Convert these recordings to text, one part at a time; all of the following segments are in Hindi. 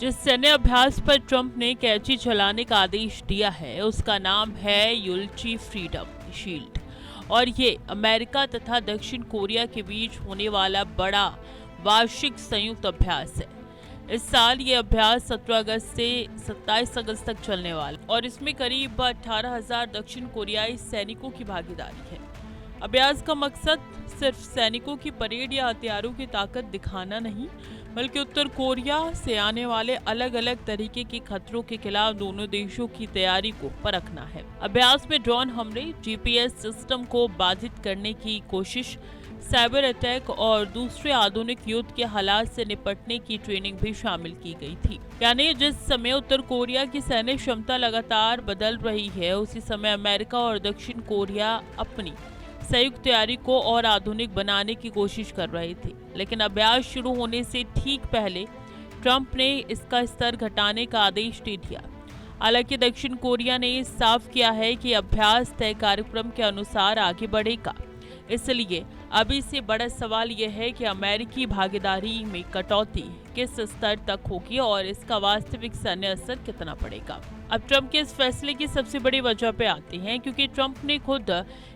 जिस सैन्य अभ्यास पर ट्रंप ने कैची चलाने का आदेश दिया है उसका नाम है युलची फ्रीडम शील्ड और ये अमेरिका तथा दक्षिण कोरिया के बीच होने वाला बड़ा वार्षिक संयुक्त अभ्यास है। इस साल ये अभ्यास 17 अगस्त से 27 अगस्त तक चलने वाला और इसमें करीब 18,000 दक्षिण कोरियाई सैनिकों की भागीदारी है। अभ्यास का मकसद सिर्फ सैनिकों की परेड या हथियारों की ताकत दिखाना नहीं, बल्कि उत्तर कोरिया से आने वाले अलग अलग तरीके के खतरों के खिलाफ दोनों देशों की तैयारी को परखना है। अभ्यास में ड्रोन हमले, जीपीएस सिस्टम को बाधित करने की कोशिश, साइबर अटैक और दूसरे आधुनिक युद्ध के हालात से निपटने की ट्रेनिंग भी शामिल की गई थी। यानी जिस समय उत्तर कोरिया की सैन्य क्षमता लगातार बदल रही है, उसी समय अमेरिका और दक्षिण कोरिया अपनी संयुक्त तैयारी को और आधुनिक बनाने की कोशिश कर रहे थे। लेकिन अभ्यास शुरू होने से ठीक पहले ट्रंप ने इसका स्तर घटाने का आदेश दे दिया। हालांकि दक्षिण कोरिया ने साफ किया है कि अभ्यास तय कार्यक्रम के अनुसार आगे बढ़ेगा। इसलिए अभी से बड़ा सवाल यह है कि अमेरिकी भागीदारी में कटौती किस स्तर तक होगी और इसका वास्तविक सैन्य असर कितना पड़ेगा। अब ट्रंप के इस फैसले की सबसे बड़ी वजह पे आते हैं, क्योंकि ट्रंप ने खुद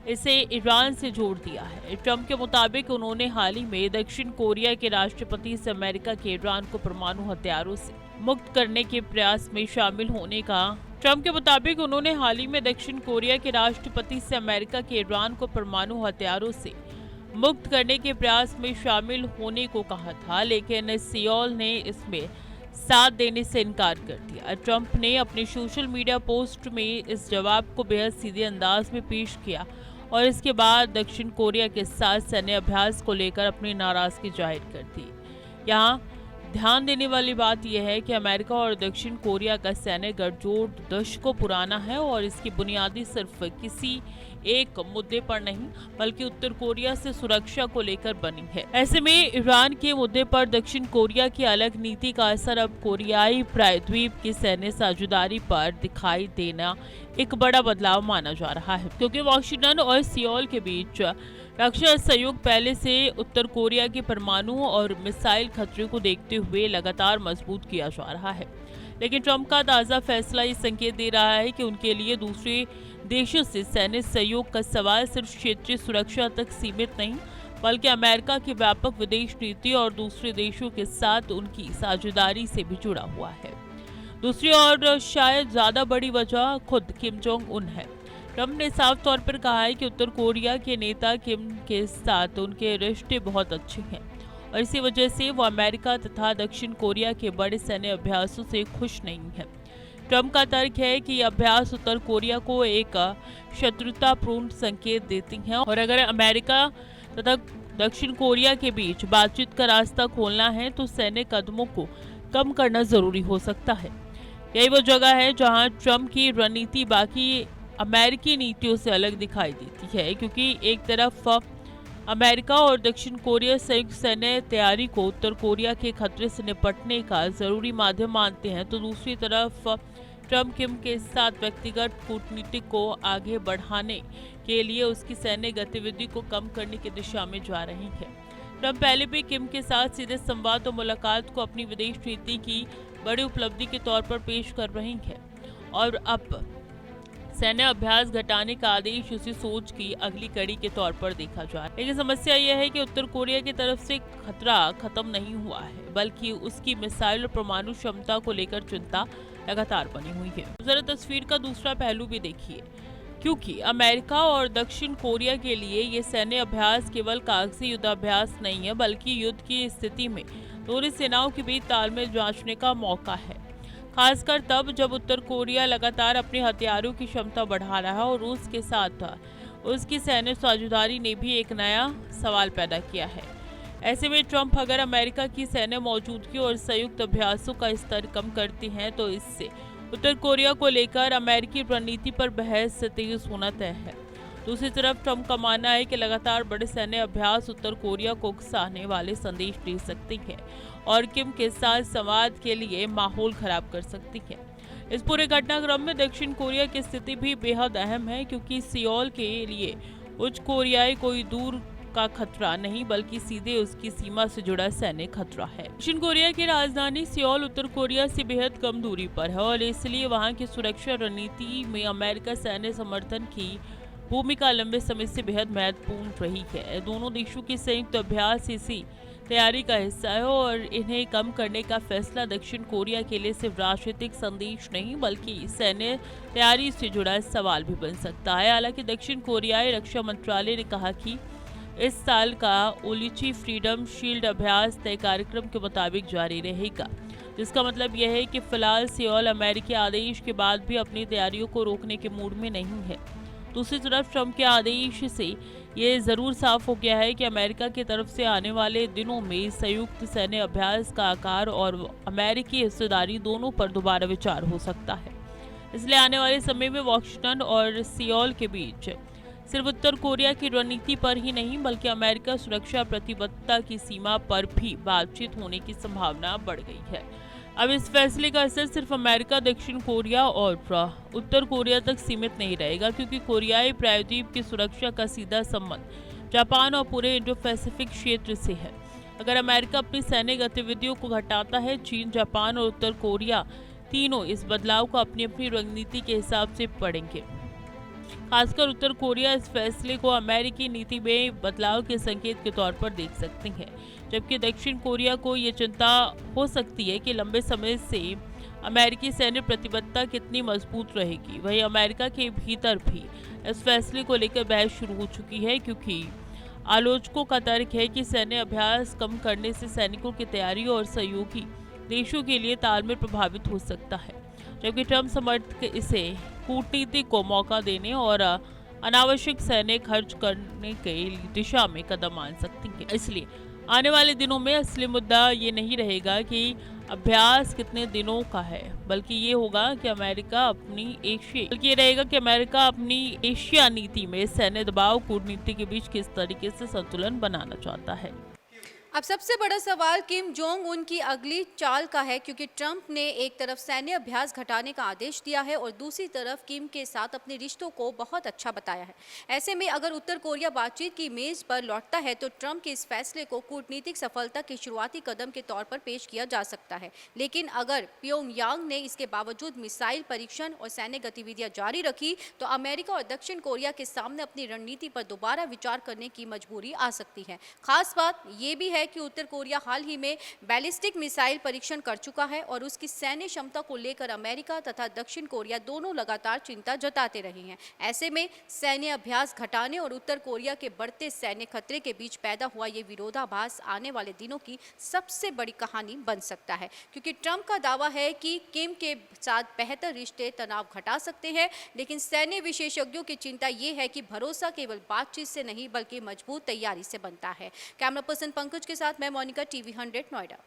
इसे ईरान से जोड़ दिया है। ट्रंप के मुताबिक उन्होंने हाल ही में दक्षिण कोरिया के राष्ट्रपति से अमेरिका के ईरान को परमाणु हथियारों से मुक्त करने के प्रयास में शामिल होने का ट्रंप के मुताबिक उन्होंने हाल ही में दक्षिण कोरिया के राष्ट्रपति से अमेरिका के ईरान को परमाणु हथियारों से मुक्त करने के प्रयास में शामिल होने को कहा था, लेकिन सियोल ने इसमें साथ देने से इनकार कर दिया। ट्रंप ने अपने सोशल मीडिया पोस्ट में इस जवाब को बेहद सीधे अंदाज में पेश किया और इसके बाद दक्षिण कोरिया के साथ सैन्य अभ्यास को लेकर अपनी नाराजगी जाहिर कर दी। यहाँ ध्यान देने वाली बात यह है कि अमेरिका और दक्षिण कोरिया का सैन्य गठजोड़ दशकों पुराना है और इसकी बुनियादी सिर्फ किसी एक मुद्दे पर नहीं, बल्कि उत्तर कोरिया से सुरक्षा को लेकर बनी है। ऐसे में ईरान के मुद्दे पर दक्षिण कोरिया की अलग नीति का असर अब कोरियाई प्रायद्वीप की सैन्य साझेदारी पर दिखाई देना एक बड़ा बदलाव माना जा रहा है, क्योंकि वॉशिंगटन और सियोल के बीच रक्षा सहयोग पहले से उत्तर कोरिया के परमाणु और मिसाइल खतरे को देखते हुए लगातार मजबूत किया जा रहा है। लेकिन ट्रंप का ताज़ा फैसला ये संकेत दे रहा है कि उनके लिए दूसरे देशों से सैन्य सहयोग का सवाल सिर्फ क्षेत्रीय सुरक्षा तक सीमित नहीं, बल्कि अमेरिका की व्यापक विदेश नीति और दूसरे देशों के साथ उनकी साझेदारी से भी जुड़ा हुआ है। दूसरी और शायद ज्यादा बड़ी वजह खुद किम जोंग उन है। ट्रंप ने साफ तौर पर कहा है कि उत्तर कोरिया के नेता किम के साथ उनके रिश्ते बहुत अच्छे हैं और इसी वजह से वो अमेरिका तथा दक्षिण कोरिया के बड़े सैन्य अभ्यासों से खुश नहीं है। ट्रंप का तर्क है कि यह अभ्यास उत्तर कोरिया को एक शत्रुतापूर्ण संकेत देती हैं और अगर अमेरिका तथा दक्षिण कोरिया के बीच बातचीत का रास्ता खोलना है तो सैन्य कदमों को कम करना जरूरी हो सकता है। यही वो जगह है जहां ट्रंप की रणनीति बाकी अमेरिकी नीतियों से अलग दिखाई देती है, क्योंकि एक तरफ अमेरिका और दक्षिण कोरिया संयुक्त सैन्य तैयारी को उत्तर कोरिया के खतरे से निपटने का जरूरी माध्यम मानते हैं, तो दूसरी तरफ ट्रंप किम के साथ व्यक्तिगत कूटनीति को आगे बढ़ाने के लिए उसकी सैन्य गतिविधि को कम करने की दिशा में जा रही है। ट्रंप पहले भी किम के साथ सीधे संवाद और मुलाकात को अपनी विदेश नीति की बड़ी उपलब्धि के तौर पर पेश कर रही है और अब सैन्य अभ्यास घटाने का आदेश उसी सोच की अगली कड़ी के तौर पर देखा जा रहा है। लेकिन समस्या यह है कि उत्तर कोरिया की तरफ से खतरा खत्म नहीं हुआ है, बल्कि उसकी मिसाइल और परमाणु क्षमता को लेकर चिंता लगातार बनी हुई है। जरा तस्वीर का दूसरा पहलू भी देखिए, क्योंकि अमेरिका और दक्षिण कोरिया के लिए ये सैन्य अभ्यास केवल कागजी युद्धाभ्यास नहीं है, बल्कि युद्ध की स्थिति में दोनों सेनाओं के बीच तालमेल जांचने का मौका है, खासकर तब जब उत्तर कोरिया लगातार अपने हथियारों की क्षमता बढ़ा रहा है और रूस के साथ उसकी सैन्य साझेदारी ने भी एक नया सवाल पैदा किया है। ऐसे में ट्रंप अगर अमेरिका की सैन्य मौजूदगी और संयुक्त अभ्यासों का स्तर कम करते हैं तो इससे उत्तर कोरिया को लेकर अमेरिकी रणनीति पर बहस तेज होना तय है। दूसरी तरफ ट्रंप का मानना है कि लगातार बड़े सैन्य अभ्यास उत्तर कोरिया को उकसाने वाले संदेश दे सकते हैं और किम के साथ संवाद के लिए माहौल खराब कर सकती है। इस पूरे घटनाक्रम में दक्षिण कोरिया की स्थिति भी बेहद अहम है, क्योंकि सियोल के लिए उच्च कोरियाई कोई दूर का खतरा नहीं बल्कि सीधे उसकी सीमा से जुड़ा सैन्य खतरा है। दक्षिण कोरिया की राजधानी सियोल उत्तर कोरिया से बेहद कम दूरी पर है और इसलिए वहां की सुरक्षा रणनीति में अमेरिका सैन्य समर्थन की भूमिका लंबे समय से बेहद महत्वपूर्ण रही है। दोनों देशों के संयुक्त अभ्यास इसी तैयारी का हिस्सा है और इन्हें कम करने का फैसला दक्षिण कोरिया के लिए सिर्फ राजनीतिक संदेश नहीं बल्कि सैन्य तैयारी से जुड़ा सवाल भी बन सकता है। हालांकि दक्षिण कोरियाई रक्षा मंत्रालय ने कहा कि इस साल का उल्ची फ्रीडम शील्ड अभ्यास तय कार्यक्रम के मुताबिक जारी रहेगा, जिसका मतलब यह है कि फिलहाल सियोल अमेरिकी आदेश के बाद भी अपनी तैयारियों को रोकने के मूड में नहीं है। दूसरी तरफ ट्रंप के आदेश से ये जरूर साफ हो गया है कि अमेरिका की तरफ से आने वाले दिनों में संयुक्त सैन्य अभ्यास का आकार और अमेरिकी हिस्सेदारी दोनों पर दोबारा विचार हो सकता है। इसलिए आने वाले समय में वॉशिंगटन और सियोल के बीच सिर्फ उत्तर कोरिया की रणनीति पर ही नहीं बल्कि अमेरिका सुरक्षा प्रतिबद्धता की सीमा पर भी बातचीत होने की संभावना बढ़ गई है। अब इस फैसले का असर सिर्फ अमेरिका, दक्षिण कोरिया और उत्तर कोरिया तक सीमित नहीं रहेगा, क्योंकि कोरियाई प्रायद्वीप की सुरक्षा का सीधा संबंध जापान और पूरे इंडो पैसिफिक क्षेत्र से है। अगर अमेरिका अपनी सैन्य गतिविधियों को घटाता है, चीन, जापान और उत्तर कोरिया तीनों इस बदलाव को अपनी अपनी रणनीति के हिसाब से पढ़ेंगे। खासकर उत्तर कोरिया इस फैसले को अमेरिकी नीति में बदलाव के संकेत के तौर पर देख सकते हैं, जबकि दक्षिण कोरिया को ये चिंता हो सकती है कि लंबे समय से अमेरिकी सैन्य प्रतिबद्धता कितनी मजबूत रहेगी। वहीं अमेरिका के भीतर भी इस फैसले को लेकर बहस शुरू हो चुकी है, क्योंकि आलोचकों का तर्क है कि सैन्य अभ्यास कम करने से सैनिकों की तैयारी और सहयोगी देशों के लिए तालमेल प्रभावित हो सकता है, जबकि ट्रंप समर्थक इसे कूटनीति को मौका देने और अनावश्यक सैन्य खर्च करने की दिशा में कदम मान सकती है। इसलिए आने वाले दिनों में असली मुद्दा ये नहीं रहेगा कि अभ्यास कितने दिनों का है, बल्कि ये होगा कि ये रहेगा कि अमेरिका अपनी एशिया नीति में सैन्य दबाव कूटनीति के बीच किस तरीके से संतुलन बनाना चाहता है। अब सबसे बड़ा सवाल किम जोंग उन की अगली चाल का है, क्योंकि ट्रंप ने एक तरफ सैन्य अभ्यास घटाने का आदेश दिया है और दूसरी तरफ किम के साथ अपने रिश्तों को बहुत अच्छा बताया है। ऐसे में अगर उत्तर कोरिया बातचीत की मेज पर लौटता है तो ट्रंप के इस फैसले को कूटनीतिक सफलता के शुरुआती कदम के तौर पर पेश किया जा सकता है। लेकिन अगर प्योंगयांग ने इसके बावजूद मिसाइल परीक्षण और सैन्य गतिविधियां जारी रखी तो अमेरिका और दक्षिण कोरिया के सामने अपनी रणनीति पर दोबारा विचार करने की मजबूरी आ सकती है। खास बात यह भी है कि उत्तर कोरिया हाल ही में बैलिस्टिक मिसाइल परीक्षण कर चुका है और उसकी सैन्य क्षमता को लेकर अमेरिका तथा दक्षिण कोरिया दोनों लगातार चिंता जताते रहे हैं। ऐसे में सैन्य अभ्यास घटाने और उत्तर कोरिया के बढ़ते सैन्य खतरे के बीच पैदा हुआ ये विरोधाभास आने वाले दिनों की सबसे बड़ी कहानी बन सकता है, क्योंकि ट्रंप का दावा है कि किम के साथ बेहतर रिश्ते तनाव घटा सकते हैं, लेकिन सैन्य विशेषज्ञों की चिंता ये है कि भरोसा केवल बातचीत से नहीं बल्कि मजबूत तैयारी से बनता है। कैमरा पर्सन पंकज के साथ मैं मोनिका, TV 100 नोएडा।